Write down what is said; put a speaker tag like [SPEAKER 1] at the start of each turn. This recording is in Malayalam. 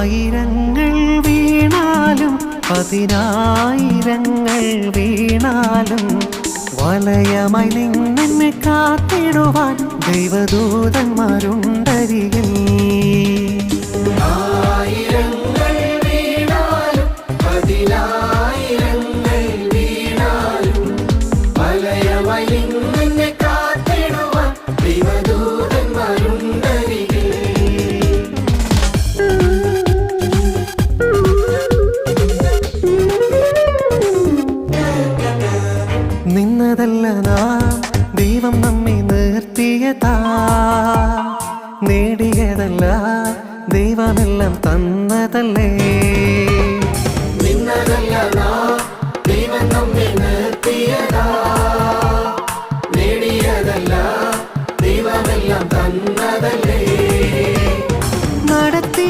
[SPEAKER 1] ആയിരങ്ങൾ വീണാലും പതിനായിരങ്ങൾ വീണാലും വലയമായി നിന്നെ കാത്തിടുവാൻ ദൈവദൂതന്മാരുണ്ടരികിൽ.
[SPEAKER 2] ആയിരങ്ങൾ വീണാലും പതിനായിരങ്ങൾ വീണാലും വലയമായി നിന്നെ കാത്തിടുവാൻ ദൈവദൂതന്മാരുണ്ടരികിൽ.
[SPEAKER 1] നിന്നതല്ല നാം ദൈവം നമ്മെ നിർത്തിയതാ, നേടിയതല്ല ദൈവമെല്ലാം തന്നതല്ലേ.